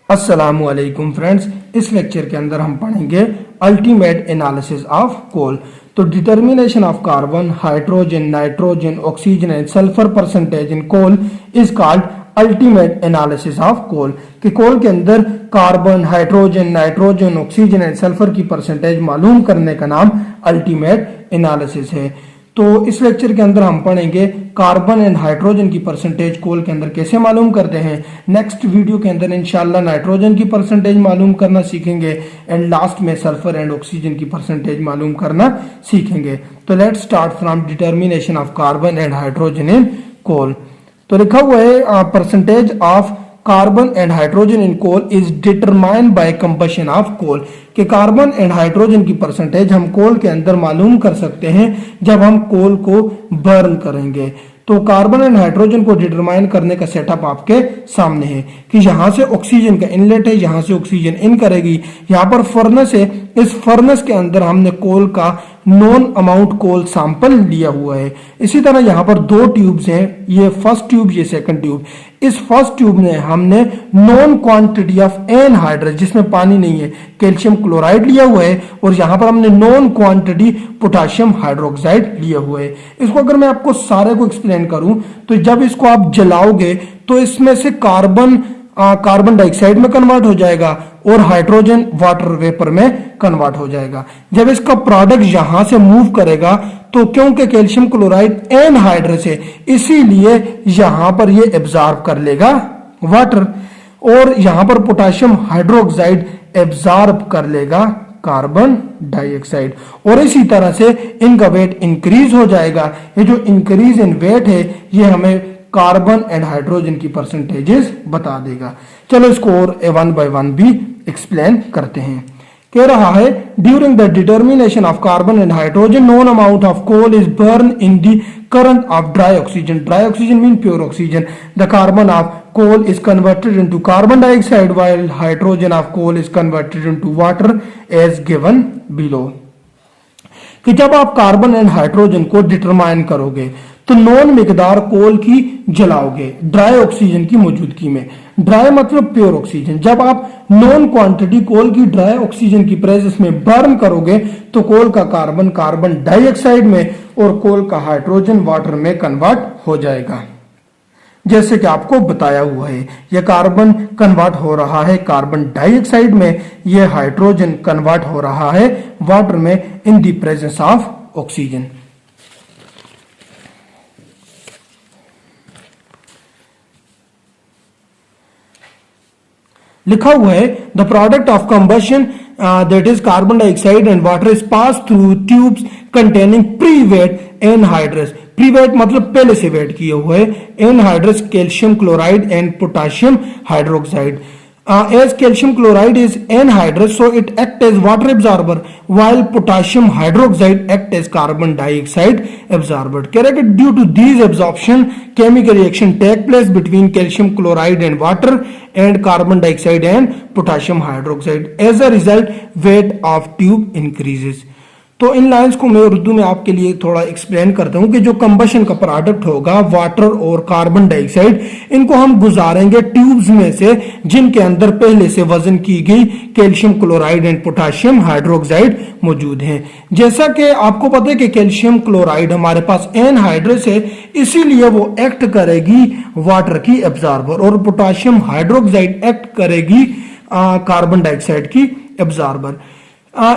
अस्सलामुअलैकुम फ्रेंड्स, इस लेक्चर के अंदर हम पढ़ेंगे अल्टीमेट एनालिसिस ऑफ कोल। तो determination of carbon, hydrogen, nitrogen, oxygen and sulphur percentage in coal is called ultimate analysis of coal. कि कोल के अंदर carbon, hydrogen, nitrogen, oxygen and sulphur की परसेंटेज मालूम करने का नाम अल्टीमेट एनालिसिस है। तो इस लेक्चर के अंदर हम पढ़ेंगे कार्बन एंड हाइड्रोजन की परसेंटेज कोल के अंदर कैसे मालूम करते हैं। नेक्स्ट वीडियो के अंदर इंशाल्लाह नाइट्रोजन की परसेंटेज मालूम करना सीखेंगे एंड लास्ट में सल्फर एंड ऑक्सीजन की परसेंटेज मालूम करना सीखेंगे। तो let's start from determination of carbon and hydrogen in coal. तो लिखा हुआ है percentage of carbon and hydrogen in coal is determined by combustion of coal. कि कार्बन एंड हाइड्रोजन की परसेंटेज हम कोल के अंदर मालूम कर सकते हैं जब हम कोल को बर्न करेंगे। तो कार्बन एंड हाइड्रोजन को डिटरमाइन करने का सेटअप आपके सामने है कि यहाँ से ऑक्सीजन का इनलेट है, यहाँ से ऑक्सीजन इन करेगी, यहाँ पर फर्नेस है, इस फर्नेस के अंदर हमने कोल का नॉन अमाउंट कोल सैंपल लिया हुआ है। इसी तरह यहाँ पर दो ट्यूब्स हैं, ये फर्स्ट ट्यूब, ये सेकंड ट्यूब। इस फर्स्ट ट्यूब में हमने नॉन क्वांटिटी ऑफ एनहाइड्रस, जिसमें पानी नहीं है, कैल्शियम क्लोराइड लिया हुआ है, और यहाँ पर हमने नॉन क्वांटिटी पोटाशियम हाइड्रोक्साइड लिया हुआ है। इसको अगर मैं आपको सारे को एक्सप्लेन करूं तो जब इसको आप जलाओगे तो इसमें से कार्बन डाइऑक्साइड में कन्वर्ट हो जाएगा और हाइड्रोजन वाटर वेपर में कन्वर्ट हो जाएगा। जब इसका प्रोडक्ट यहां से मूव करेगा तो क्योंकि कैल्शियम क्लोराइड एनहाइड्रस है, इसीलिए यहां पर ये एब्जॉर्ब कर लेगा वाटर, और यहां पर पोटाशियम हाइड्रोक्साइड एब्जॉर्ब कर लेगा कार्बन डाइऑक्साइड, और इसी तरह से इनका वेट इंक्रीज हो जाएगा। ये जो इंक्रीज इन वेट है ये हमें कार्बन एंड हाइड्रोजन की परसेंटेजेस बता देगा। चलो इसको और वन बाय वन भी एक्सप्लेन करते हैं। कह रहा है during the determination of carbon and hydrogen known amount of coal is burn in the current of dry oxygen. Dry oxygen mean pure oxygen. The carbon of coal is converted into carbon dioxide while hydrogen of coal is converted into water as given below। कि जब आप carbon and hydrogen को determine करोगे तो non मिकदार कोल की जलाओगे dry oxygen की मौजूदगी में। ड्राई मतलब प्योर ऑक्सीजन। जब आप नॉन क्वांटिटी कोल की ड्राई ऑक्सीजन की प्रेजेंस में बर्न करोगे तो कोल का कार्बन कार्बन डाइऑक्साइड में और कोल का हाइड्रोजन वाटर में कन्वर्ट हो जाएगा, जैसे कि आपको बताया हुआ है। यह कार्बन कन्वर्ट हो रहा है कार्बन डाइऑक्साइड में, यह हाइड्रोजन कन्वर्ट हो रहा है वाटर में in the presence of oxygen. लिखा हुआ है the product of combustion that is carbon dioxide and water is pass through tubes containing pre weight anhydrous. Pre weight मतलब पहले से वेट किए हुए anhydrous calcium chloride and potassium hydroxide. as calcium chloride is anhydrous so it act as water absorber while potassium hydroxide act as carbon dioxide absorber। कह रहा है कि due to these absorption chemical reaction take place between calcium chloride and water and carbon dioxide and potassium hydroxide। as a result weight of tube increases। तो इन lines को मैं उर्दू में आपके लिए थोड़ा एक्सप्लेन करता हूं कि जो कंबशन का प्रोडक्ट होगा वाटर और कार्बन डाइऑक्साइड, इनको हम गुजारेंगे ट्यूब्स में से जिनके अंदर पहले से वजन की गई calcium chloride and potassium hydroxide मौजूद हैं। जैसा कि आपको पता है कि कैल्शियम क्लोराइड हमारे पास एनहाइड्रस है, इसीलिए वो एक्ट करेगी वाटर की एब्जॉर्बर, और पोटाशियम हाइड्रोक्साइड एक्ट करेगी कार्बन डाइऑक्साइड की एब्जॉर्बर।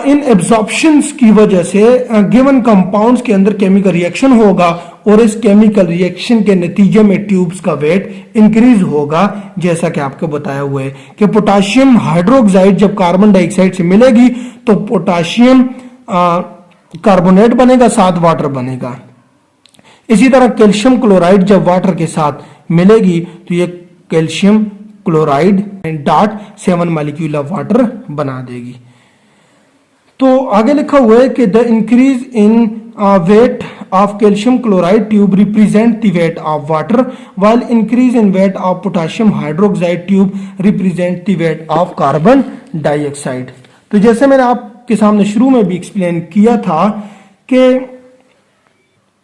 इन एब्जॉर्प्शंस की वजह से गिवन कंपाउंड्स के अंदर केमिकल रिएक्शन होगा और इस केमिकल रिएक्शन के नतीजे में ट्यूब्स का वेट इंक्रीज होगा, जैसा कि आपको बताया हुआ है कि पोटाशियम हाइड्रोक्साइड जब कार्बन डाइऑक्साइड से मिलेगी तो पोटाशियम कार्बोनेट बनेगा, साथ वाटर बनेगा। इसी तरह कैल्शियम क्लोराइड जब वाटर के साथ मिलेगी तो ये calcium chloride dot 7 molecule of water बना देगी। तो आगे लिखा हुआ है कि the increase in weight of calcium chloride tube represent the weight of water while increase in weight of potassium hydroxide tube represent the weight of carbon dioxide. तो जैसे मैंने आपके सामने शुरू में भी एक्सप्लेन किया था कि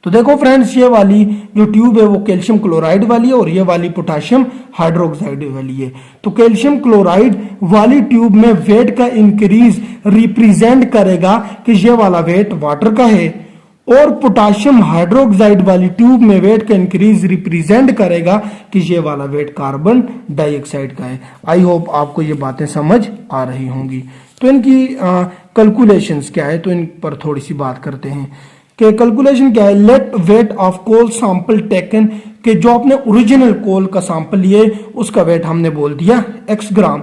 तो देखो फ्रेंड्स, ये वाली जो ट्यूब है वो कैल्शियम क्लोराइड वाली है और ये वाली पोटाशियम हाइड्रोक्साइड वाली है। तो कैल्शियम क्लोराइड वाली ट्यूब में वेट का इंक्रीज रिप्रेजेंट करेगा कि ये वाला वेट वाटर का है, और पोटाशियम हाइड्रोक्साइड वाली ट्यूब में वेट का इंक्रीज रिप्रेजेंट करेगा कि ये वाला वेट कार्बन डाइऑक्साइड का है। आई होप आपको ये बातें समझ आ रही होंगी। तो इनकी कैलकुलेशंस क्या है, तो इन पर थोड़ी सी बात करते हैं कि कैलकुलेशन क्या है। Let weight of coal sample taken, कि जो आपने ओरिजिनल कोल का सैंपल लिए उसका वेट हमने बोल दिया x ग्राम।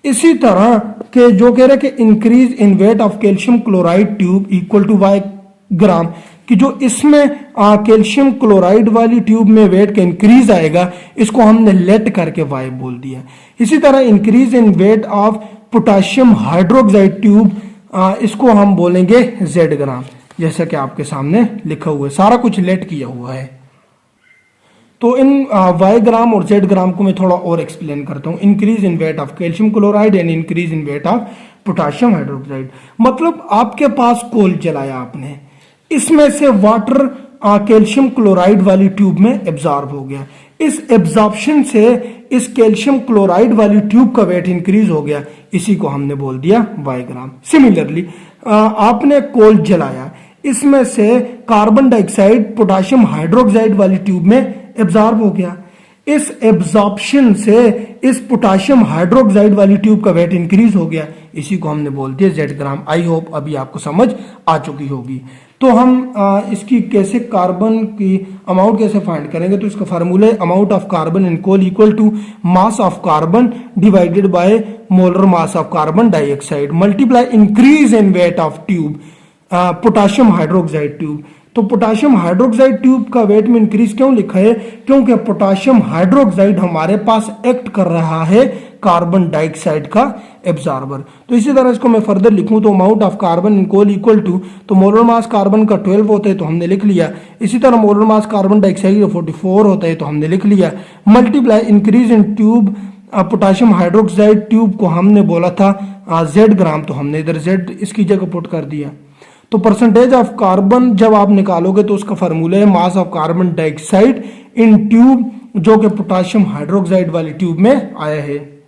इसी तरह के जो कह रहे कि increase in weight of calcium chloride tube equal to y gram, कि जो इसमें कैल्शियम क्लोराइड वाली ट्यूब में वेट का इंक्रीज आएगा इसको हमने लेट करके y बोल दिया। इसी तरह increase in weight of potassium hydroxide tube, इसको हम बोलेंगे z ग्राम, जैसा कि आपके सामने लिखा हुआ है, सारा कुछ लेट किया हुआ है। तो इन y ग्राम और z ग्राम को मैं थोड़ा और एक्सप्लेन करता हूँ। Increase in weight of calcium chloride and increase in weight of potassium hydroxide, मतलब आपके पास कोल जलाया आपने, इसमें से वाटर कैल्शियम क्लोराइड वाली ट्यूब में एब्जॉर्ब हो गया, इस एब्जॉर्प्शन से इस कैल्शियम क्लोराइड वाली ट्यूब का वेट इंक्रीज हो गया, इसी को हमने बोल दिया y ग्राम। सिमिलरली आपने कोल जलाया, इसमें से कार्बन डाइऑक्साइड पोटाशियम हाइड्रोक्साइड वाली ट्यूब में एब्जॉर्ब हो गया, इस एब्जॉर्प्शन से इस पोटाशियम हाइड्रोक्साइड वाली ट्यूब का वेट इंक्रीज हो गया, इसी को हमने बोल दिया z ग्राम। आई होप अभी आपको समझ आ चुकी होगी। तो हम इसकी कैसे कार्बन की अमाउंट कैसे फाइंड करेंगे, तो इसका फार्मूला है amount of carbon in coal equal to mass of carbon divided by molar mass of carbon dioxide multiply increase in weight of tube potassium hydroxide tube. तो पोटाशियम हाइड्रोक्साइड ट्यूब का weight में increase क्यों लिखा है, क्योंकि potassium hydroxide हमारे पास act कर रहा है कार्बन डाइऑक्साइड का एब्जॉर्बर। तो इसी तरह इसको मैं फर्दर लिखूं तो amount of carbon in coal equal to, तो मोलर मास कार्बन का 12 होता है तो हमने लिख लिया, इसी तरह मोलर मास कार्बन डाइऑक्साइड का 44 होता है तो हमने लिख लिया, multiply increase in tube potassium hydroxide tube को हमने बोला था z ग्राम, तो हमने इधर z इसकी जगह पुट कर दिया। तो परसेंटेज ऑफ कार्बन जब आप निकालोगे तो उसका फार्मूला है mass of carbon dioxide in tube, जो कि पोटाशियम हाइड्रोक्साइड वाली ट्यूब में आया है,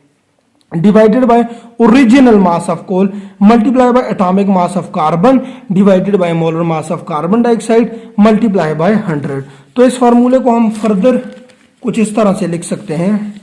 divided by original mass of coal multiply by atomic mass of carbon divided by molar mass of carbon dioxide multiply by 100। तो इस फार्मूले को हम फर्दर कुछ इस तरह से लिख सकते हैं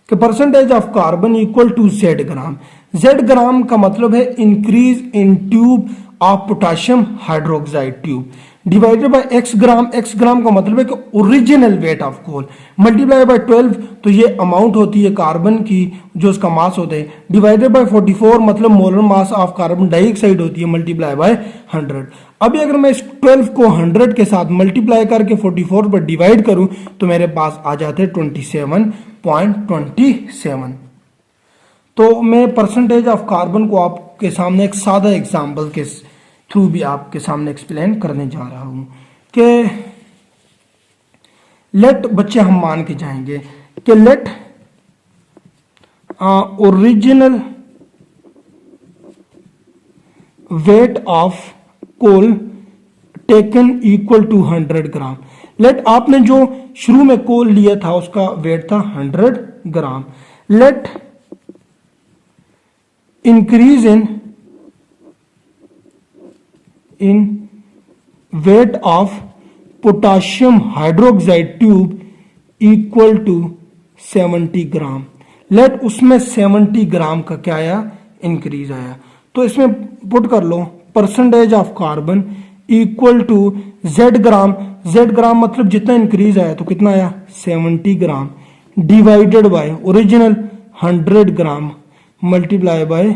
कि percentage of carbon equal to z gram. z gram का मतलब है increase in tube of potassium hydroxide tube divided by x gram. x gram का मतलब है कि original weight of coal multiply by 12, तो ये अमाउंट होती है कार्बन की जो उसका मास होता है, डिवाइडेड बाय 44 मतलब molar mass of carbon dioxide होती है, मल्टीप्लाई बाय 100। अभी अगर मैं इस 12 को 100 के साथ मल्टीप्लाई करके 44 पर डिवाइड करूं तो मेरे पास आ जाते हैं 27.27। तो मैं परसेंटेज ऑफ कार्बन को आपके सामने एक सादा एग्जाम्पल के थ्रू भी आपके सामने एक्सप्लेन करने जा रहा हूं कि लेट, बच्चे हम मान के जाएंगे कि let original weight of coal taken equal to 100 gram. Let आपने जो शुरू में कोल लिया था उसका वेट था 100 gram. Let increase in weight of potassium hydroxide tube equal to 70 gram. Let उसमें 70 ग्राम का क्या आया, इंक्रीज आया। तो इसमें पुट कर लो percentage of carbon equal to z gram. z gram मतलब जितना इंक्रीज आया तो कितना आया 70 gram divided by original 100 gram multiply by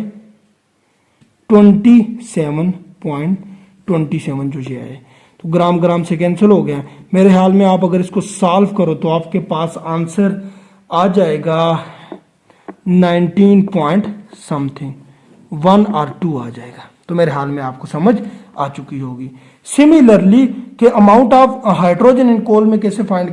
27.27 जो ये है। तो ग्राम ग्राम से कैंसिल हो गया। मेरे ख्याल में आप अगर इसको सॉल्व करो तो आपके पास आंसर आ जाएगा 19 पॉइंट समथिंग, 1 और 2 आ जाएगा। तो मेरे हाल में आपको समझ आ चुकी होगी। सिमिलरली कि अमाउंट ऑफ हाइड्रोजन इन कोल में कैसे फाइंड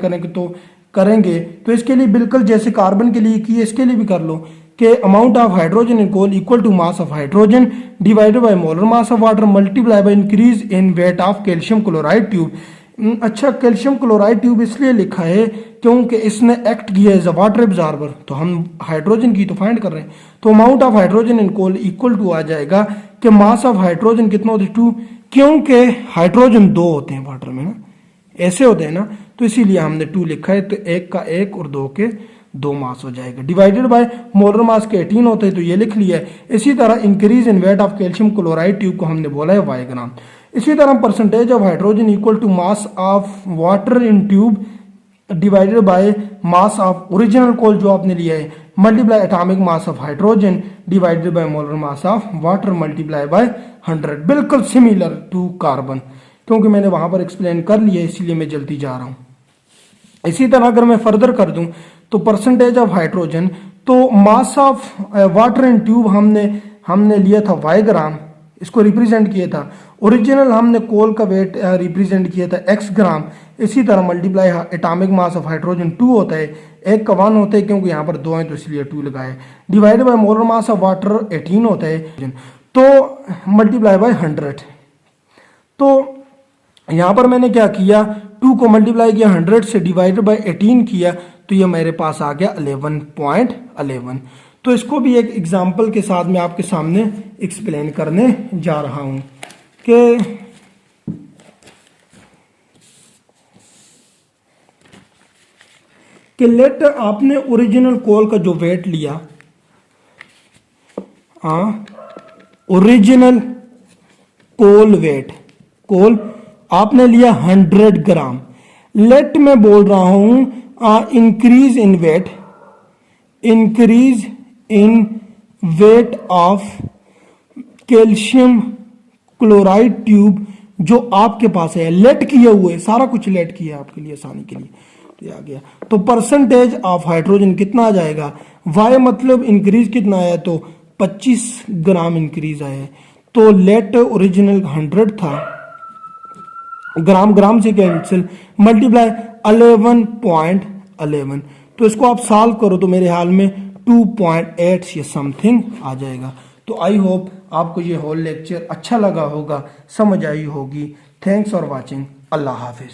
करेंगे तो इसके लिए बिल्कुल जैसे कार्बन के लिए किए इसके लिए भी कर लो कि amount of hydrogen in coal equal to mass of hydrogen divided by molar mass of water multiply by increase in weight of calcium chloride tube. अच्छा, कैल्शियम क्लोराइड ट्यूब इसलिए लिखा है क्योंकि इसने एक्ट किया एज अ वाटर एब्जॉर्बर, तो हम hydrogen की तो फाइंड कर रहे हैं। तो amount of hydrogen in coal equal to आ जाएगा कि मास ऑफ हाइड्रोजन कितना होता है 2, क्योंकि हाइड्रोजन 2 होते हैं वाटर में ना, ऐसे होते हैं ना, तो इसीलिए हमने 2 लिखा है। तो 1 का 1 और 2 के 2 मास हो जाएगा। डिवाइडेड बाय मोलर मास के 18 होते हैं तो ये लिख लिया है। इसी तरह increase in weight of calcium chloride tube को हमने बोला है y ग्राम। इसी तरह percentage of hydrogen equal to mass of water in tube divided by mass of original coal जो आपने लिया है multiply atomic mass of hydrogen divided by molar mass of water multiply by 100, बिल्कुल similar to carbon, क्योंकि मैंने वहां पर explain कर लिया इसलिए मैं जल्दी जा रहा हूं। इसी तरह अगर मैं फर्दर कर दूं तो परसेंटेज ऑफ हाइड्रोजन, तो मास ऑफ वाटर इन ट्यूब हमने लिया था y ग्राम, इसको रिप्रेजेंट किया था। ओरिजिनल हमने कोल का वेट रिप्रेजेंट किया था x ग्राम। इसी तरह multiply atomic mass of hydrogen 2 होता है, 1 का 1 होता है क्योंकि यहाँ पर 2 है तो इसलिए 2 लगाए। Divide by molar mass of water 18 होता है, तो मल्टीप्लाई बाय 100। तो यहाँ पर मैंने क्या किया, 2 को मल्टीप्लाई किया 100 से, डिवाइडेड बाय 18 किया, तो ये मेरे पास आ गया 11.11। तो इसको भी एक एग्जाम्पल के साथ मैं आपके सामने एक्सप्लेन करने जा रहा हूं कि लेट आपने ओरिजिनल कोल का जो वेट लिया, ओरिजिनल कोल वेट, कोल आपने लिया 100 ग्राम। लेट मैं बोल रहा हूं increase in weight, increase in weight of calcium chloride tube जो आपके पास है, लेट किए हुए, सारा कुछ लेट किया आपके लिए आसानी के लिए, तो ये आ गया। तो परसेंटेज ऑफ हाइड्रोजन कितना आ जाएगा, y मतलब इंक्रीज कितना आया, तो 25 ग्राम इंक्रीज आया है। तो लेट ओरिजिनल 100 था, ग्राम ग्राम से कैंसिल, मल्टीप्लाई 11.11। तो इसको आप सॉल्व करो तो मेरे हाल में 2.8 या समथिंग आ जाएगा। तो आई होप आपको ये होल लेक्चर अच्छा लगा होगा, समझ आई होगी। Thanks for watching. Allah Hafiz.